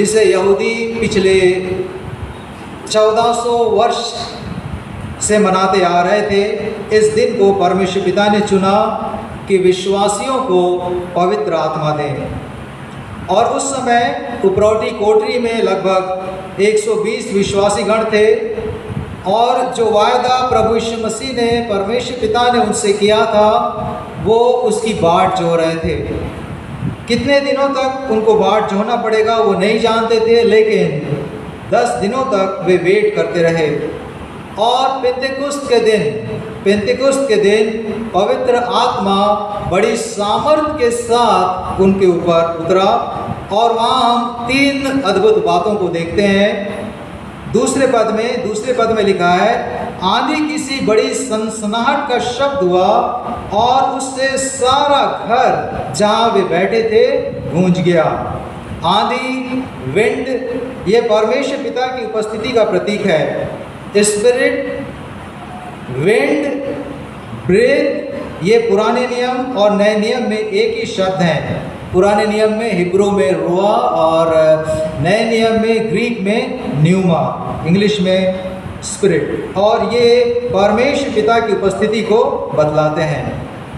जिसे यहूदी पिछले 1400 वर्ष से मनाते आ रहे थे, इस दिन को परमेश्वर पिता ने चुना कि विश्वासियों को पवित्र आत्मा दें। और उस समय उपरौठी कोठरी में लगभग 120 विश्वासी गण थे, और जो वायदा प्रभु यीशु मसीह ने, परमेश्वर पिता ने उनसे किया था, वो उसकी बाट जो रहे थे। कितने दिनों तक उनको बाट जोहना पड़ेगा वो नहीं जानते थे, लेकिन 10 दिनों तक वे वेट करते रहे। और पेंतेकुस्त के दिन पवित्र आत्मा बड़ी सामर्थ के साथ उनके ऊपर उतरा, और वहाँ हम 3 अद्भुत बातों को देखते हैं। दूसरे पद में लिखा है, आंधी किसी बड़ी सनसनाहट का शब्द हुआ और उससे सारा घर जहाँ वे बैठे थे गूंज गया। आंधी, विंड, ये परमेश्वर पिता की उपस्थिति का प्रतीक है। स्पिरिट, विंड, ब्रेथ, ये पुराने नियम और नए नियम में एक ही शब्द हैं। पुराने नियम में हिब्रू में रुआ और नए नियम में ग्रीक में न्यूमा, इंग्लिश में स्पिरिट, और ये परमेश्वर पिता की उपस्थिति को बतलाते हैं।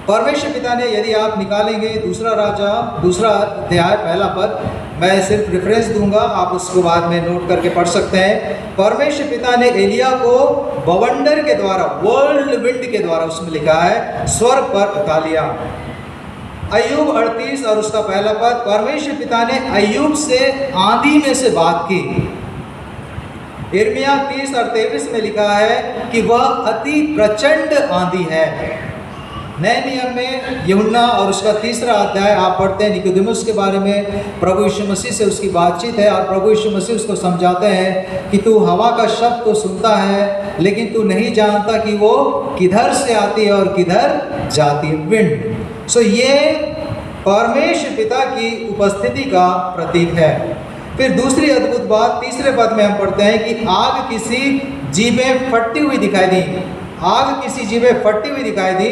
परमेश्वर पिता ने, यदि आप निकालेंगे दूसरा अध्याय 1 पद, मैं सिर्फ रेफरेंस दूंगा, आप उसको बाद में नोट करके पढ़ सकते हैं। परमेश्वर पिता ने एलिया को बवंडर के द्वारा, वर्ल्ड विंड के द्वारा, उसमें लिखा है, स्वर्ग पर उठा लिया। अय्यूब 38 और उसका 1 पद, परमेश्वर पिता ने अय्यूब से आंधी में से बात की। यिर्मयाह 30 और 23 में लिखा है कि वह अति प्रचंड आंधी है। नए नियम में यूहन्ना और उसका 3रा अध्याय आप पढ़ते हैं, निकोदेमुस के बारे में प्रभु यीशु मसीह से उसकी बातचीत है, और प्रभु यीशु मसीह उसको समझाते हैं कि तू हवा का शब्द तो सुनता है, लेकिन तू नहीं जानता कि वो किधर से आती है और किधर जाती है, विंड। सो ये परमेश्वर पिता की उपस्थिति का प्रतीक है। फिर दूसरी अद्भुत बात 3रे पद में हम पढ़ते हैं कि आग किसी जीभें फटती हुई दिखाई दी। आग किसी जीभें फटती हुई दिखाई दी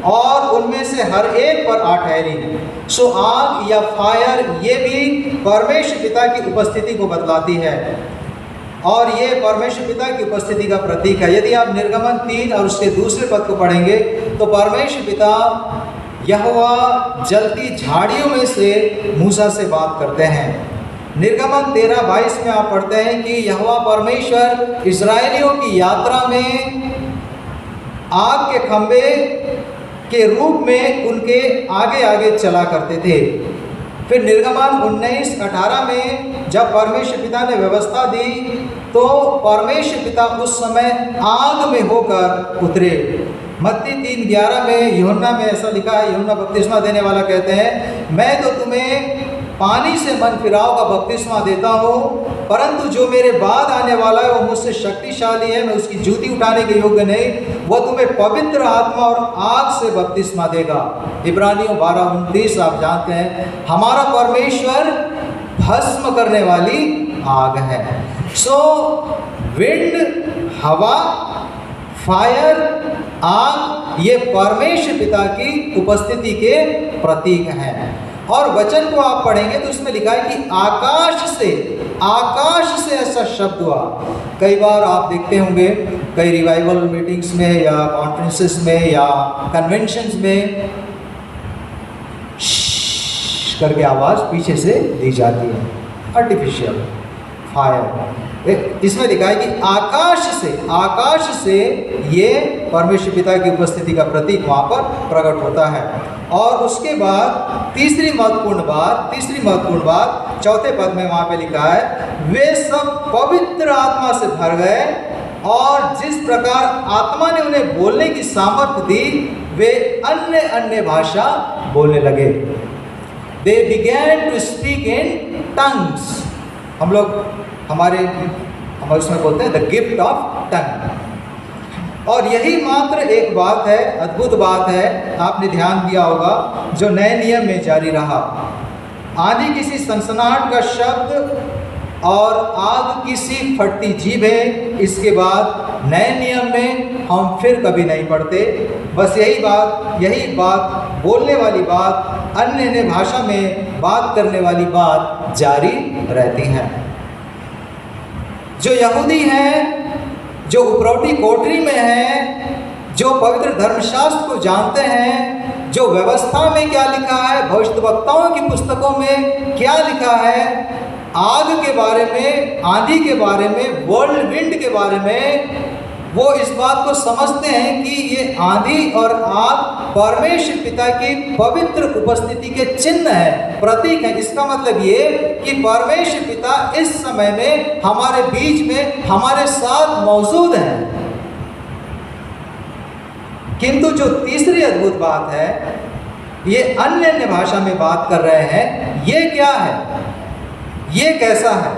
और उनमें से हर एक पर आ ठहरी। सो आग या फायर, ये भी परमेश्वर पिता की उपस्थिति को बतलाती है, और ये परमेश्वर पिता की उपस्थिति का प्रतीक है। यदि आप निर्गमन 3 और उसके दूसरे पद को पढ़ेंगे तो परमेश्वर पिता यहोवा जलती झाड़ियों में से मूसा से बात करते हैं। निर्गमन 13:22 में आप पढ़ते हैं कि यहोवा परमेश्वर इस्राएलियों की यात्रा में आग के खंभे के रूप में उनके आगे आगे चला करते थे। फिर निर्गमन 19:18 में जब परमेश्वर पिता ने व्यवस्था दी तो परमेश्वर पिता उस समय आग में होकर उतरे। मत्ती 3:11 में, यूहन्ना में ऐसा लिखा है, यूहन्ना बपतिस्मा देने वाला कहते हैं, मैं तो तुम्हें पानी से मन फिराव का बपतिस्मा देता हूँ, परंतु जो मेरे बाद आने वाला है वो मुझसे शक्तिशाली है, मैं उसकी जूती उठाने के योग्य नहीं, वह तुम्हें पवित्र आत्मा और आग से बपतिस्मा देगा। इब्रानियों 12:29 आप जानते हैं, हमारा परमेश्वर भस्म करने वाली आग है। सो विंड, हवा, फायर, आग, ये परमेश्वर पिता की उपस्थिति के प्रतीक हैं। और वचन को आप पढ़ेंगे तो उसमें लिखा है कि आकाश से ऐसा शब्द हुआ। कई बार आप देखते होंगे कई रिवाइवल मीटिंग्स में या कॉन्फ्रेंसेस में या कन्वेंशंस में करके आवाज़ पीछे से दी जाती है, आर्टिफिशियल फायर। इसमें लिखा है कि आकाश से ये परमेश्वर पिता की उपस्थिति का प्रतीक वहाँ पर प्रकट होता है। और उसके बाद तीसरी महत्वपूर्ण बात 4थे पद में वहाँ पे लिखा है, वे सब पवित्र आत्मा से भर गए, और जिस प्रकार आत्मा ने उन्हें बोलने की सामर्थ्य दी वे अन्य अन्य भाषा बोलने लगे। They began to speak in tongues। हम लोग हमारे उसमें बोलते हैं द गिफ्ट ऑफ टंग। और यही मात्र एक बात है, अद्भुत बात है, आपने ध्यान दिया होगा, जो नए नियम में जारी रहा। आंधी किसी सनसनाहट का शब्द और आग किसी फटती जीभ है। इसके बाद नए नियम में हम फिर कभी नहीं पढ़ते। बस यही बात बोलने वाली बात, अन्य अन्य भाषा में बात करने वाली बात जारी रहती है। जो यहूदी हैं, जो उपरौठी कोठरी में हैं, जो पवित्र धर्मशास्त्र को जानते हैं, जो व्यवस्था में क्या लिखा है, भविष्यद्वक्ताओं की पुस्तकों में क्या लिखा है, आग के बारे में, आंधी के बारे में, वर्ल्ड विंड के बारे में, वो इस बात को समझते हैं कि ये आंधी और आग परमेश्वर पिता की पवित्र उपस्थिति के चिन्ह है, प्रतीक है। इसका मतलब ये कि परमेश्वर पिता इस समय में हमारे बीच में हमारे साथ मौजूद है। किंतु जो तीसरी अद्भुत बात है, ये अन्य अन्य भाषा में बात कर रहे हैं, ये क्या है, ये कैसा है?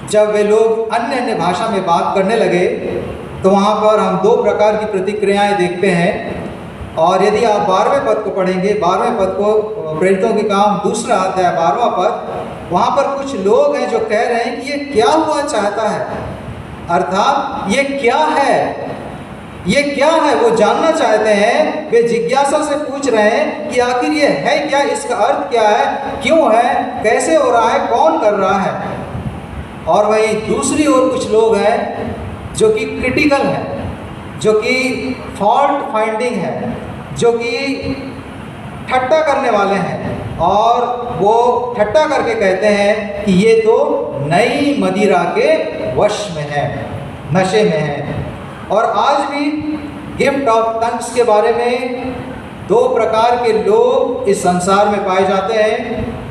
जब वे लोग अन्य अन्य भाषा में बात करने लगे तो वहाँ पर हम दो प्रकार की प्रतिक्रियाएं देखते हैं। और यदि आप 12वें पद को पढ़ेंगे, 12वें पद को, प्रेरितों के काम 2 अध्याय 12वां पद, वहाँ पर कुछ लोग हैं जो कह रहे हैं कि ये क्या हुआ चाहता है, अर्थात ये क्या है, ये क्या है, वो जानना चाहते हैं। वे जिज्ञासा से पूछ रहे हैं कि आखिर ये है क्या, इसका अर्थ क्या है, क्यों है, कैसे हो रहा है, कौन कर रहा है। और वहीं दूसरी ओर कुछ लोग हैं जो कि क्रिटिकल हैं, जो कि फॉल्ट फाइंडिंग है, जो कि ठट्टा करने वाले हैं, और वो ठट्टा करके कहते हैं कि ये तो नई मदिरा के वश में है, नशे में है। और आज भी गिफ्ट ऑफ टंग्स के बारे में 2 प्रकार के लोग इस संसार में पाए जाते हैं।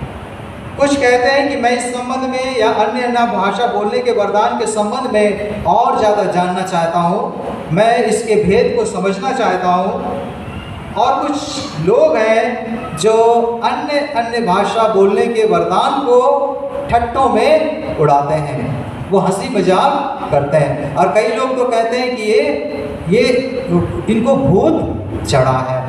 कुछ कहते हैं कि मैं इस संबंध में या अन्य अन्य भाषा बोलने के वरदान के संबंध में और ज़्यादा जानना चाहता हूँ, मैं इसके भेद को समझना चाहता हूँ। और कुछ लोग हैं जो अन्य अन्य भाषा बोलने के वरदान को ठट्टों में उड़ाते हैं, वो हंसी मजाक करते हैं। और कई लोग तो कहते हैं कि ये इनको भूत चढ़ा है।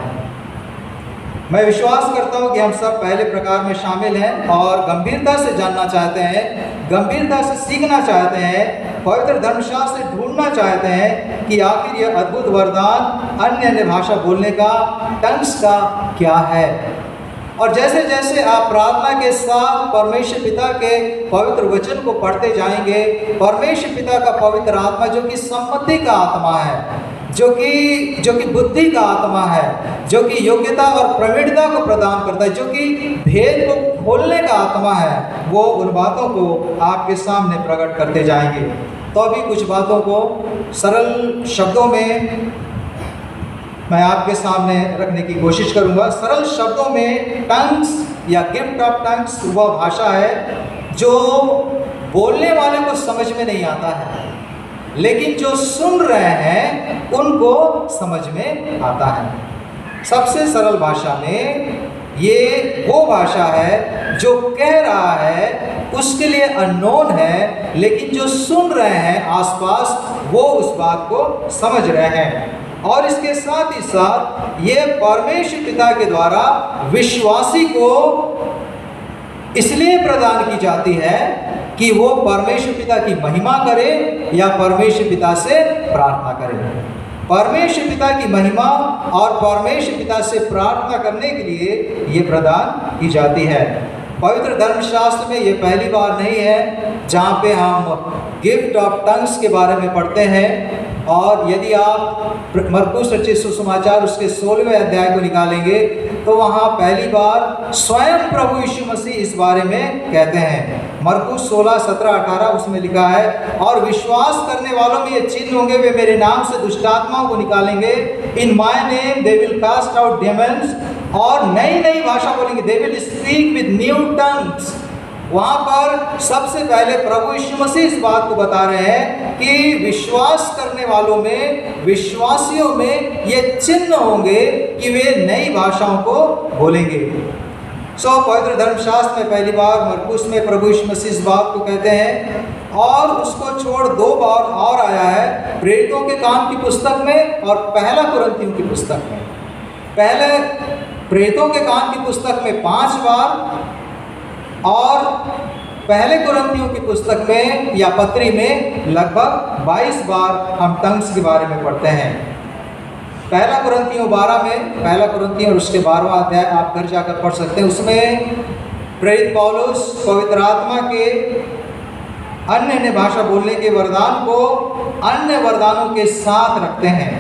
मैं विश्वास करता हूँ कि हम सब पहले प्रकार में शामिल हैं और गंभीरता से जानना चाहते हैं, गंभीरता से सीखना चाहते हैं, पवित्र धर्मशास्त्र से ढूंढना चाहते हैं कि आखिर यह अद्भुत वरदान अन्य अन्य भाषा बोलने का, टंग्स का क्या है। और जैसे जैसे आप प्रार्थना के साथ परमेश्वर पिता के पवित्र वचन को पढ़ते जाएंगे, परमेश्वर पिता का पवित्र आत्मा जो कि सम्मति का आत्मा है, जो कि बुद्धि का आत्मा है, जो कि योग्यता और प्रवीणता को प्रदान करता है, जो कि भेद को खोलने का आत्मा है, वो उन बातों को आपके सामने प्रकट करते जाएंगे। तो अभी कुछ बातों को सरल शब्दों में मैं आपके सामने रखने की कोशिश करूंगा। सरल शब्दों में टंग्स या गिफ्ट ऑफ टंग्स वह भाषा है जो बोलने वाले को समझ में नहीं आता है, लेकिन जो सुन रहे हैं उनको समझ में आता है। सबसे सरल भाषा में ये वो भाषा है जो कह रहा है उसके लिए अननोन है, लेकिन जो सुन रहे हैं आसपास वो उस बात को समझ रहे हैं। और इसके साथ ही साथ ये परमेश्वर पिता के द्वारा विश्वासी को इसलिए प्रदान की जाती है कि वो परमेश्वर पिता की महिमा करे या परमेश्वर पिता से प्रार्थना करे। परमेश्वर पिता की महिमा और परमेश्वर पिता से प्रार्थना करने के लिए ये प्रदान की जाती है। पवित्र धर्मशास्त्र में ये पहली बार नहीं है जहाँ पे हम गिफ्ट ऑफ टंग्स के बारे में पढ़ते हैं। और यदि आप मरकुस रचित सुसमाचार उसके 16वें अध्याय को निकालेंगे तो वहाँ पहली बार स्वयं प्रभु यीशु मसीह इस बारे में कहते हैं। मरकुस 16, 17, 18 उसमें लिखा है, और विश्वास करने वालों में ये चिन्ह होंगे, वे मेरे नाम से दुष्टात्माओं को निकालेंगे, in my name they will cast out demons, और नई नई भाषा बोलेंगे, they will speak with new tongues. वहाँ पर सबसे पहले प्रभु यीशु मसीह इस बात को बता रहे हैं कि विश्वास करने वालों में, विश्वासियों में ये चिन्ह होंगे कि वे नई भाषाओं को बोलेंगे। पवित्र धर्मशास्त्र में पहली बार मरकुस में प्रभु यीशु मसीह इस बात को कहते हैं, और उसको छोड़ 2 बार और आया है प्रेरितों के काम की पुस्तक में और पहला कुरिन्थियों की पुस्तक में। पहले प्रेरितों के काम की पुस्तक में 5 बार और पहले कुरिन्थियों की पुस्तक में या पत्री में लगभग 22 बार हम टंग्स के बारे में पढ़ते हैं। पहला कुरिन्थियों 12 में, पहला कुरिन्थियों और उसके 12वां अध्याय आप घर जाकर पढ़ सकते हैं। उसमें प्रेरित पौलुस पवित्र आत्मा के अन्य भाषा बोलने के वरदान को अन्य वरदानों के साथ रखते हैं।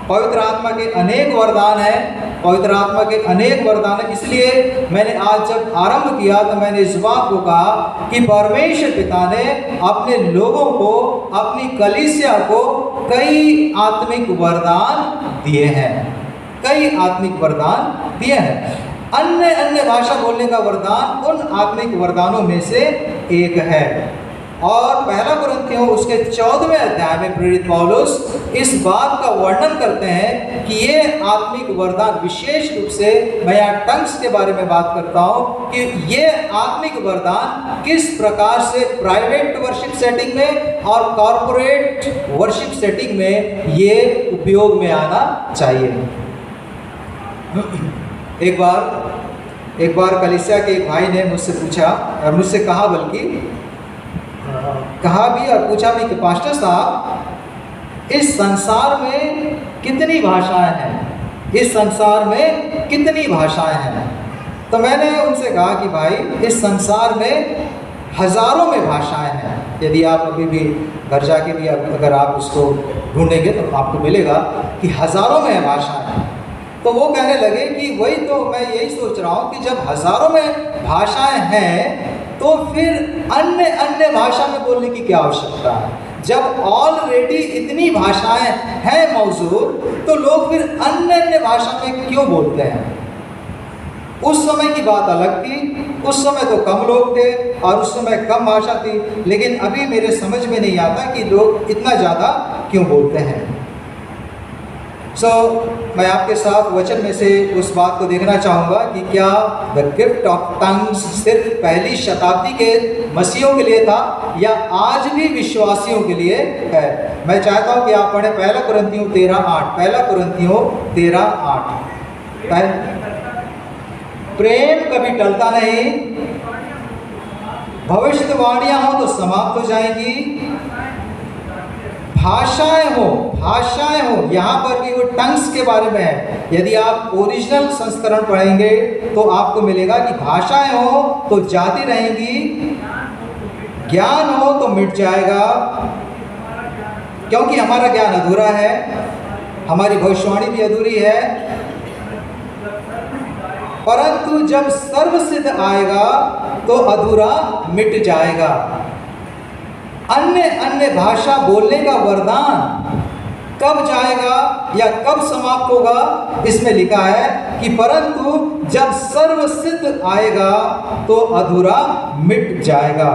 पवित्र आत्मा के अनेक वरदान हैं, पवित्र आत्मा के अनेक वरदान हैं। इसलिए मैंने आज जब आरंभ किया तो मैंने इस बात को कहा कि परमेश्वर पिता ने अपने लोगों को, अपनी कलीसिया को कई आत्मिक वरदान दिए हैं, कई आत्मिक वरदान दिए हैं। अन्य अन्य भाषा बोलने का वरदान उन आत्मिक वरदानों में से एक है। और पहला कुरिन्थियों उसके 14वें अध्याय में प्रेरित पौलुस इस बात का वर्णन करते हैं कि ये आत्मिक वरदान, विशेष रूप से मैं यहाँ टंग्स के बारे में बात करता हूँ कि ये आत्मिक वरदान किस प्रकार से प्राइवेट वर्शिप सेटिंग में और कॉर्पोरेट वर्शिप सेटिंग में ये उपयोग में आना चाहिए। एक बार कलीसिया के एक भाई ने मुझसे पूछा और मुझसे कहा, बल्कि कहा भी और पूछा भी कि पास्टर साहब, इस संसार में कितनी भाषाएं हैं, इस संसार में कितनी भाषाएं हैं? तो मैंने उनसे कहा कि भाई, इस संसार में हजारों में भाषाएं हैं। यदि आप अभी भी घर जाके भी अगर आप उसको ढूंढेंगे तो आपको मिलेगा कि हजारों में भाषाएं हैं। तो वो कहने लगे कि वही तो मैं यही सोच रहा हूँ कि जब हजारों में भाषाएं हैं तो फिर अन्य अन्य भाषा में बोलने की क्या आवश्यकता है? जब ऑलरेडी इतनी भाषाएं हैं मौजूद, तो लोग फिर अन्य अन्य भाषा में क्यों बोलते हैं? उस समय की बात अलग थी, उस समय तो कम लोग थे और उस समय कम भाषा थी, लेकिन अभी मेरे समझ में नहीं आता कि लोग इतना ज़्यादा क्यों बोलते हैं। मैं आपके साथ वचन में से उस बात को देखना चाहूँगा कि क्या द गिफ्ट ऑफ टंग्स सिर्फ पहली शताब्दी के मसीहों के लिए था या आज भी विश्वासियों के लिए है। मैं चाहता हूँ कि आप पढ़ें पहला कुरिन्थियों 13:8, पहला कुरिन्थियों 13:8। प्रेम कभी टलता नहीं, भविष्यवाणियाँ हो तो समाप्त हो जाएंगी, भाषाएं हो यहाँ पर भी वो टंग्स के बारे में है। यदि आप ओरिजिनल संस्करण पढ़ेंगे तो आपको मिलेगा कि भाषाएं हो तो जाती रहेंगी, ज्ञान हो तो मिट जाएगा, क्योंकि हमारा ज्ञान अधूरा है, हमारी भविष्यवाणी भी अधूरी है। परंतु जब सर्वसिद्ध आएगा तो अधूरा मिट जाएगा। अन्य अन्य भाषा बोलने का वरदान कब जाएगा या कब समाप्त होगा? इसमें लिखा है कि परंतु जब सर्वसिद्ध आएगा तो अधूरा मिट जाएगा।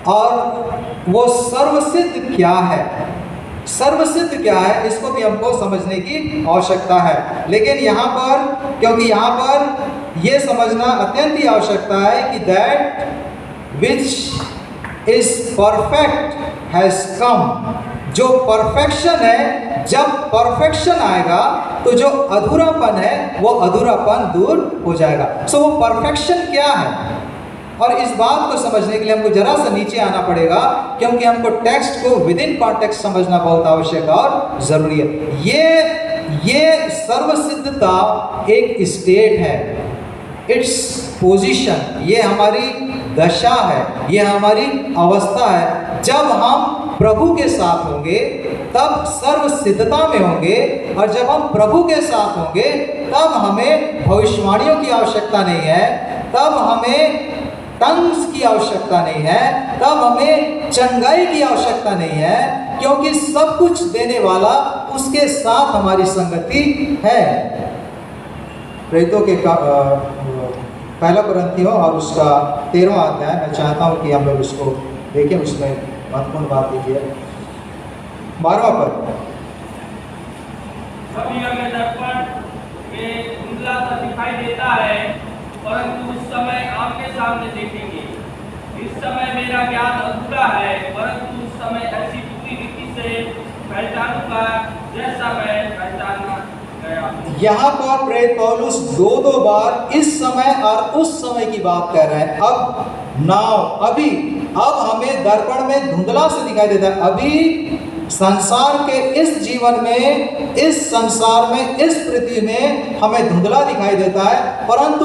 और वो सर्वसिद्ध क्या है, सर्वसिद्ध क्या है, इसको भी हमको समझने की आवश्यकता है। लेकिन यहाँ पर, क्योंकि यहाँ पर ये समझना अत्यंत ही आवश्यकता है कि that which is perfect has come. जो परफेक्शन है, जब परफेक्शन आएगा तो जो अधूरापन है वो अधूरापन दूर हो जाएगा। वो परफेक्शन क्या है? और इस बात को समझने के लिए हमको जरा सा नीचे आना पड़ेगा, क्योंकि हमको टेक्स्ट को विद इन कॉन्टेक्स्ट समझना बहुत आवश्यक और जरूरी है। ये सर्वसिद्धता एक स्टेट है, इट्स पोजीशन, ये हमारी दशा है, ये हमारी अवस्था है। जब हम प्रभु के साथ होंगे तब सर्व सिद्धता में होंगे, और जब हम प्रभु के साथ होंगे तब हमें भविष्यवाणियों की आवश्यकता नहीं है, तब हमें टंग्स की आवश्यकता नहीं है, तब हमें चंगाई की आवश्यकता नहीं है, क्योंकि सब कुछ देने वाला उसके साथ हमारी संगति है। प्रेरितों के पहला कुरिन्थियों और उसका 13वां अध्याय मैं चाहता हूँ कि हम लोग उसको देखें, उसमें महत्वपूर्ण बात देखिए। 12वां पद, सभी हमें दर्पण में धुंधला सा दिखाई देता है, परंतु उस समय आमने सामने देखेंगे। इस समय मेरा ज्ञान अधूरा है, परंतु उस समय ऐसी पूरी रीति से पहचानूंगा जैसा मैं पहचाना गया। यहाँ पर प्रेरित पौलुस दो बार इस समय और उस समय की बात कर रहे हैं। अब नाउ, अभी, अब हमें दर्पण में धुंधला से दिखाई देता है, अभी संसार के इस जीवन में, इस संसार में, इस पृथ्वी में हमें धुंधला दिखाई देता है, परंतु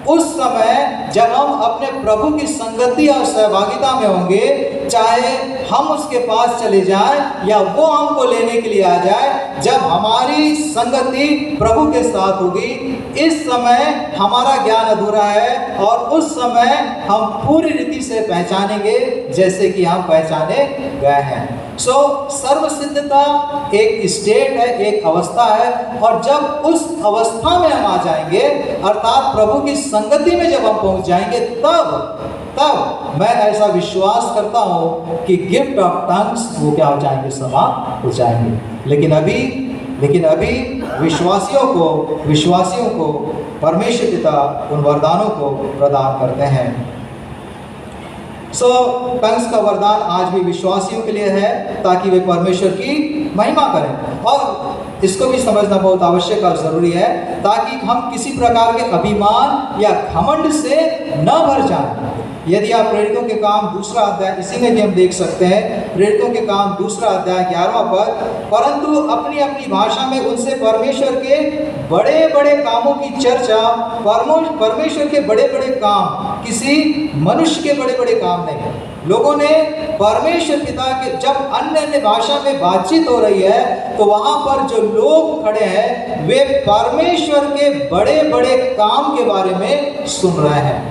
उस समय जब हम अपने प्रभु की संगति और सहभागिता में होंगे, चाहे हम उसके पास चले जाएं या वो हमको लेने के लिए आ जाए, जब हमारी संगति प्रभु के साथ होगी, इस समय हमारा ज्ञान अधूरा है और उस समय हम पूरी रीति से पहचानेंगे जैसे कि हम पहचाने गए हैं। सर्वसिद्धता एक स्टेट है, एक अवस्था है, और जब उस अवस्था में हम आ जाएंगे, अर्थात प्रभु की संगति में जब हम पहुंच जाएंगे, तब मैं ऐसा विश्वास करता हूं कि गिफ्ट ऑफ टंग्स वो क्या हो जाएंगे, समाप्त हो जाएंगे। लेकिन अभी विश्वासियों को परमेश्वर पिता उन वरदानों को प्रदान करते हैं। टंग्स का वरदान आज भी विश्वासियों के लिए है ताकि वे परमेश्वर की महिमा करें, और इसको भी समझना बहुत आवश्यक और जरूरी है ताकि हम किसी प्रकार के अभिमान या घमंड से न भर जाएं। यदि आप प्रेरितों के काम 2 अध्याय, इसी में भी हम देख सकते हैं, प्रेरितों के काम 2 अध्याय 11वां पद, परंतु अपनी अपनी भाषा में उनसे परमेश्वर के बड़े बड़े कामों की चर्चा, परमेश्वर के बड़े बड़े काम, किसी मनुष्य के बड़े बड़े काम नहीं। लोगों ने परमेश्वर पिता के, जब अन्य भाषा में बातचीत हो रही है तो वहां पर जो लोग खड़े हैं वे परमेश्वर के बड़े बड़े काम के बारे में सुन रहे हैं।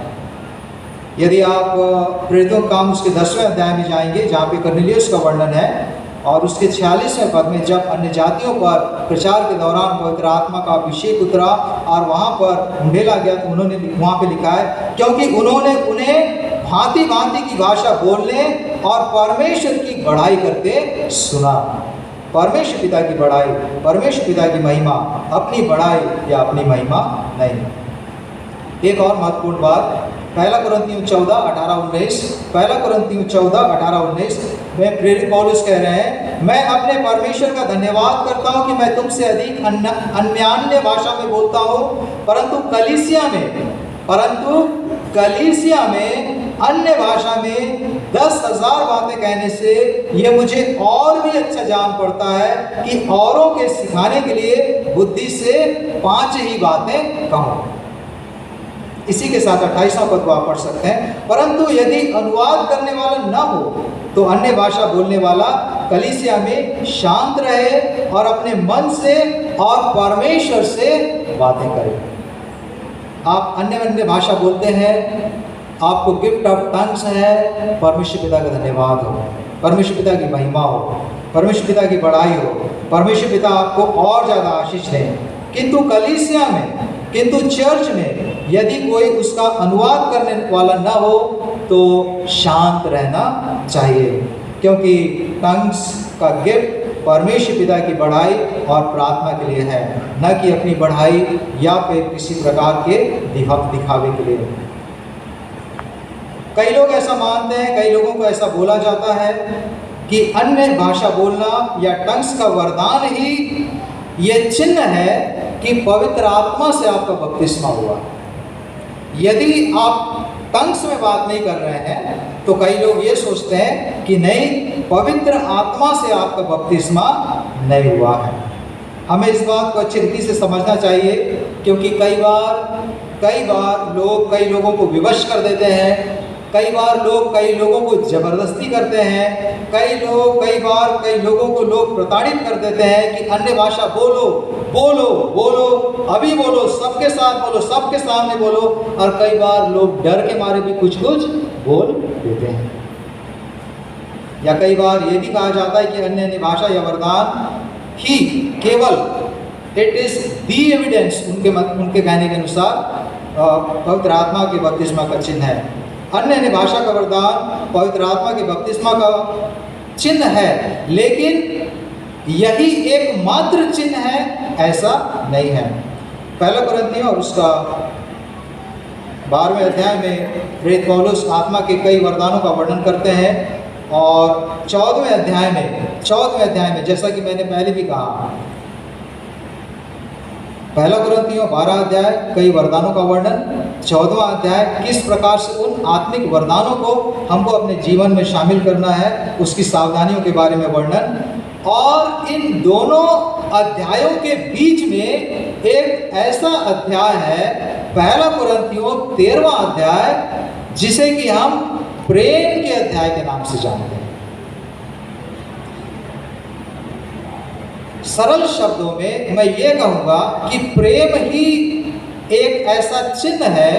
यदि आप प्रेरितों का काम उसके 10वें अध्याय में जाएंगे, जहाँ पे कर्नेलियुस का वर्णन है, और उसके 46वें पद में, जब अन्य जातियों पर प्रचार के दौरान पवित्र आत्मा का अभिषेक उतरा और वहाँ पर उंडेला गया, तो उन्होंने वहाँ पे लिखा है, क्योंकि उन्होंने उन्हें भांति भांति की भाषा बोलने और परमेश्वर की बड़ाई करते सुना। परमेश्वर पिता की बड़ाई, परमेश्वर पिता की महिमा, अपनी बड़ाई या अपनी महिमा नहीं। एक और महत्वपूर्ण बात, 1 कुरिन्थियों 14:18-19, 1 कुरिन्थियों 14:18-19 में प्रेरित पौलुस कह रहे हैं, मैं अपने परमेश्वर का धन्यवाद करता हूं कि मैं तुमसे अधिक अन्य भाषा में बोलता हूं, परंतु कलीसिया में अन्य भाषा में 10,000 बातें कहने से यह मुझे और भी अच्छा जान पड़ता है कि औरों के सिखाने के लिए बुद्धि से 5 ही बातें कहूं। इसी के साथ 28वां पद को आप पढ़ सकते हैं, परंतु यदि अनुवाद करने वाला न हो तो अन्य भाषा बोलने वाला कलीसिया में शांत रहे और अपने मन से और परमेश्वर से बातें करे। आप अन्य भाषा बोलते हैं, आपको गिफ्ट ऑफ टंग्स है, परमेश्वर पिता का धन्यवाद हो, परमेश्वर पिता की महिमा हो, परमेश्वर पिता की बड़ाई हो, परमेश्वर पिता आपको और ज़्यादा आशीष दें। किंतु कलीसिया में, किंतु चर्च में यदि कोई उसका अनुवाद करने वाला न हो तो शांत रहना चाहिए, क्योंकि टंग्स का गिफ्ट परमेश्वर पिता की बढ़ाई और प्रार्थना के लिए है, न कि अपनी बढ़ाई या फिर किसी प्रकार के दिखावे के लिए। कई लोग ऐसा मानते हैं, कई लोगों को ऐसा बोला जाता है कि अन्य भाषा बोलना या टंग्स का वरदान ही ये चिन्ह है कि पवित्र आत्मा से आपका बपतिस्मा हुआ। यदि आप टंग्स में बात नहीं कर रहे हैं तो कई लोग ये सोचते हैं कि नहीं, पवित्र आत्मा से आपका बपतिस्मा नहीं हुआ है। हमें इस बात को अच्छी रीति से समझना चाहिए, क्योंकि कई बार लोग कई लोगों को विवश कर देते हैं, कई बार लोग कई लोगों को जबरदस्ती करते हैं, कई लोगों को लोग प्रताड़ित कर देते हैं कि अन्य भाषा बोलो, अभी बोलो, सबके साथ बोलो, सबके सामने बोलो, और कई बार लोग डर के मारे भी कुछ बोल देते हैं। या कई बार ये भी कहा जाता है कि अन्य भाषा या वरदान ही केवल इट इज दी एविडेंस, उनके कहने के अनुसार पवित्र आत्मा के बपतिस्मा का चिन्ह है। अन्य भाषा का वरदान पवित्र आत्मा के बपतिस्मा का चिन्ह है, लेकिन यही एकमात्र चिन्ह है ऐसा नहीं है। 1 कुरिन्थियों और उसका 12वें अध्याय में प्रेरित पौलुस आत्मा के कई वरदानों का वर्णन करते हैं, और 14वें अध्याय में जैसा कि मैंने पहले भी कहा, पहला कुरिन्थियों 12 अध्याय कई वरदानों का वर्णन, 14वां अध्याय किस प्रकार से उन आत्मिक वरदानों को हमको अपने जीवन में शामिल करना है उसकी सावधानियों के बारे में वर्णन, और इन दोनों अध्यायों के बीच में एक ऐसा अध्याय है पहला कुरिन्थियों 13वां अध्याय जिसे कि हम प्रेम के अध्याय के नाम से जानते हैं। सरल शब्दों में मैं ये कहूँगा कि प्रेम ही एक ऐसा चिन्ह है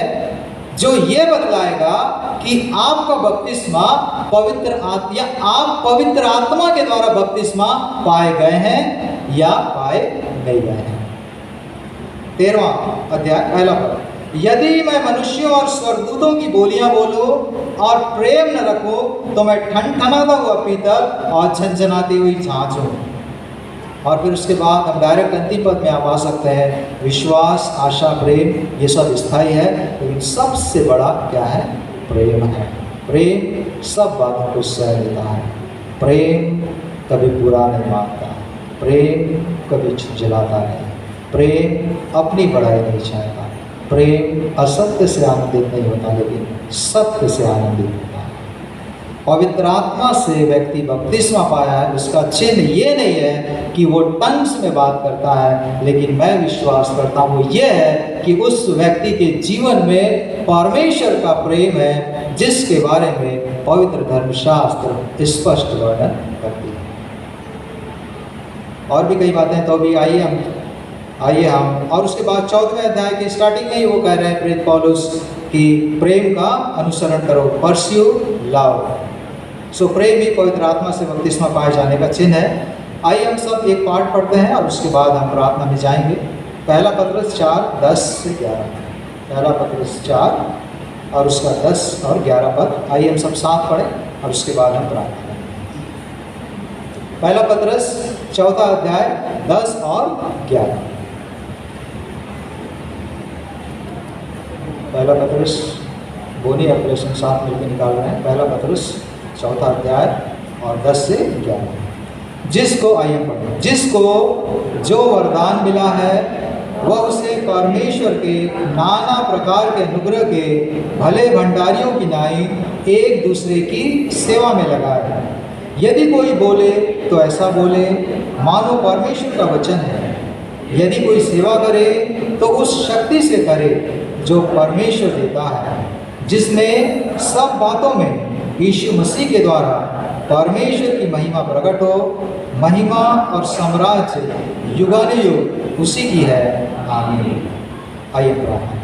जो ये बतलाएगा कि आपका बपतिस्मा पवित्र या आप पवित्र आत्मा के द्वारा बपतिस्मा पाए गए हैं या पाए नहीं गए हैं। 13वां अध्याय पहला पद, यदि मैं मनुष्यों और स्वर्गदूतों की बोलियां बोलूं और प्रेम न रखूं तो मैं ठनठनाता हुआ पीतल और झनझनाती हुई झांझ हूं। और फिर उसके बाद हम डायरेक्ट अंतिम पद में आप आ सकते हैं, विश्वास आशा प्रेम ये सब स्थायी है, लेकिन सबसे बड़ा क्या है? प्रेम है। प्रेम सब बातों को सह लेता है, प्रेम कभी बुरा नहीं मानता, प्रेम कभी झुंझलाता नहीं, प्रेम अपनी बड़ाई नहीं चाहता, प्रेम असत्य से आनंदित नहीं होता लेकिन सत्य से आनंदित होता है। पवित्र आत्मा से व्यक्ति बपतिस्मा पाया है, उसका चिन्ह ये नहीं है कि वो टंग्स में बात करता है, लेकिन मैं विश्वास करता हूँ ये है कि उस व्यक्ति के जीवन में परमेश्वर का प्रेम है, जिसके बारे में पवित्र धर्मशास्त्र स्पष्ट वर्णन करती है। और भी कई बातें तो भी आइए हम और उसके बाद 14वें अध्याय के स्टार्टिंग में ही वो कह रहे हैं प्रेरित पौलुस कि प्रेम का अनुसरण करो, परस्यू लव। सो प्रेम ही पवित्र आत्मा से बपतिस्मा पाए जाने का चिन्ह है। आइए हम सब एक पाठ पढ़ते हैं और उसके बाद हम प्रार्थना में जाएंगे। पहला पत्रस 4:10 से 11, पहला पत्रस 4 और उसका 10 और 11 पद। आइए हम सब साथ पढ़ें और उसके बाद हम प्रार्थना करें। पहला पत्रस 4 अध्याय 10 और 11। पहला पत्रस बोनी ऑपरेशन साथ मिलकर निकाल रहे हैं। पहला पत्रस 4 अध्याय और 10 से 11। जिसको आइए पढ़ें, जिसको जो वरदान मिला है वह उसे परमेश्वर के नाना प्रकार के अनुग्रह के भले भंडारियों की नाई एक दूसरे की सेवा में लगाए। यदि कोई बोले तो ऐसा बोले मानो परमेश्वर का वचन है, यदि कोई सेवा करे तो उस शक्ति से करे जो परमेश्वर देता है, जिसमें सब बातों में यीशु मसीह के द्वारा परमेश्वर की महिमा प्रकट हो। महिमा और साम्राज्य युगानुयुग उसी की है। आमीन। आइए प्रार्थना।